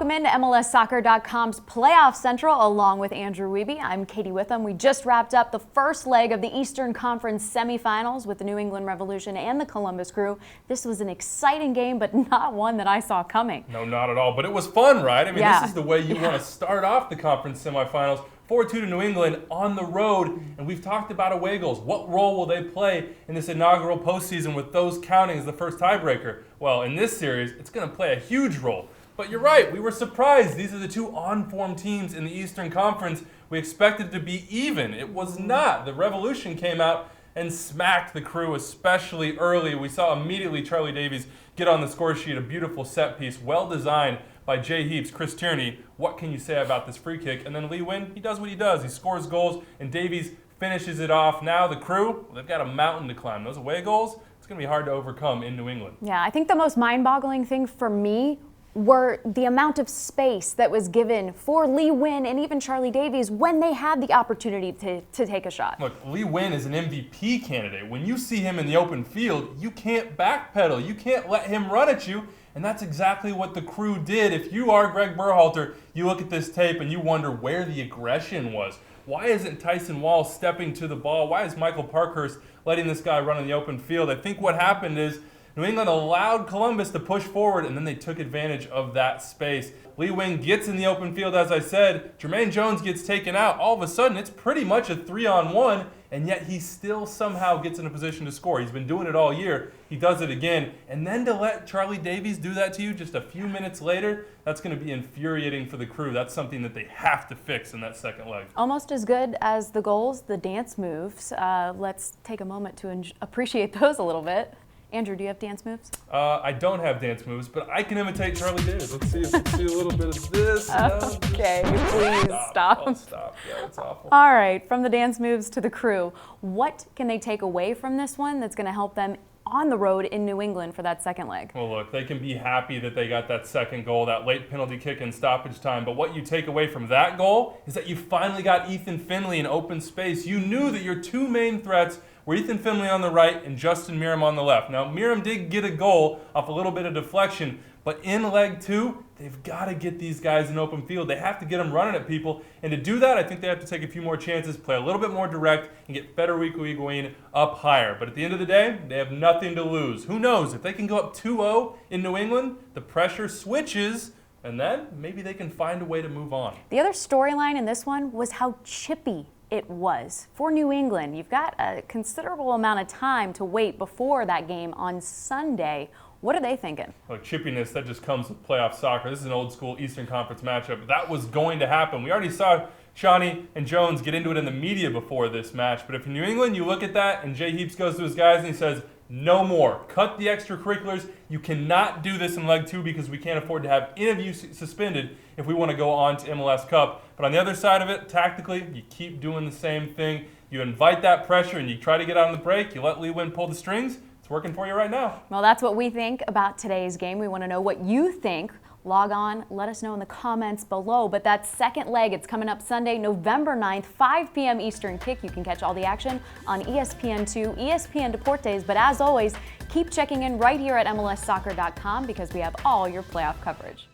Welcome into MLSsoccer.com's Playoff Central along with Andrew Wiebe. I'm Katie Witham. We just wrapped up the first leg of the Eastern Conference semifinals with the New England Revolution and the Columbus Crew. This was an exciting game, but not one that I saw coming. No, not at all. But it was fun, right? I mean, Yeah. This is the way you want to start off the conference semifinals. 4-2 to New England on the road. And we've talked about away goals. What role will they play in this inaugural postseason with those counting as the first tiebreaker? Well, in this series, it's going to play a huge role. But you're right, we were surprised. These are the two on-form teams in the Eastern Conference. We expected it to be even. It was not. The Revolution came out and smacked the Crew, especially early. We saw immediately Charlie Davies get on the score sheet, a beautiful set piece, well designed by Jay Heaps. Chris Tierney, what can you say about this free kick? And then Lee Win, he does what he does. He scores goals, and Davies finishes it off. Now the Crew, they've got a mountain to climb. Those away goals, it's going to be hard to overcome in New England. Yeah, I think the most mind-boggling thing for me were the amount of space that was given for Lee Win and even Charlie Davies when they had the opportunity to take a shot. Look, Lee Win is an MVP candidate. When you see him in the open field, you can't backpedal. You can't let him run at you. And that's exactly what the Crew did. If you are Greg Berhalter, you look at this tape and you wonder where the aggression was. Why isn't Tyson Wall stepping to the ball? Why is Michael Parkhurst letting this guy run in the open field? I think what happened is New England allowed Columbus to push forward, and then they took advantage of that space. Lee Win gets in the open field, as I said. Jermaine Jones gets taken out. All of a sudden, it's pretty much a 3-on-1, and yet he still somehow gets in a position to score. He's been doing it all year. He does it again. And then to let Charlie Davies do that to you just a few minutes later, that's going to be infuriating for the Crew. That's something that they have to fix in that second leg. Almost as good as the goals, the dance moves. Let's take a moment to appreciate those a little bit. Andrew, do you have dance moves? I don't have dance moves, but I can imitate Charlie Davies. Let's see if we can do a little bit of this. Okay, please stop. Oh, stop. Yeah, it's awful. All right, from the dance moves to the Crew, what can they take away from this one that's going to help them on the road in New England for that second leg? Well, look, they can be happy that they got that second goal, that late penalty kick in stoppage time. But what you take away from that goal is that you finally got Ethan Finley in open space. You knew that your two main threats were Ethan Finley on the right and Justin Meram on the left. Now, Meram did get a goal off a little bit of deflection, but in leg two, they've got to get these guys in open field. They have to get them running at people. And to do that, I think they have to take a few more chances, play a little bit more direct, and get Federico Higuain up higher. But at the end of the day, they have nothing to lose. Who knows? If they can go up 2-0 in New England, the pressure switches, and then maybe they can find a way to move on. The other storyline in this one was how chippy it was for New England. You've got a considerable amount of time to wait before that game on Sunday. What are they thinking? Look, chippiness, that just comes with playoff soccer. This is an old school Eastern Conference matchup. That was going to happen. We already saw Shawnee and Jones get into it in the media before this match. But if in New England you look at that and Jay Heaps goes to his guys and he says, no more. Cut the extracurriculars. You cannot do this in leg two because we can't afford to have any of you suspended if we want to go on to MLS Cup. But on the other side of it, tactically, you keep doing the same thing. You invite that pressure and you try to get out on the break. You let Lee Win pull the strings. It's working for you right now. Well, that's what we think about today's game. We want to know what you think. Log on, let us know in the comments below. But that second leg, it's coming up Sunday, November 9th, 5 p.m. Eastern kick. You can catch all the action on ESPN2, ESPN Deportes. But as always, keep checking in right here at MLSsoccer.com because we have all your playoff coverage.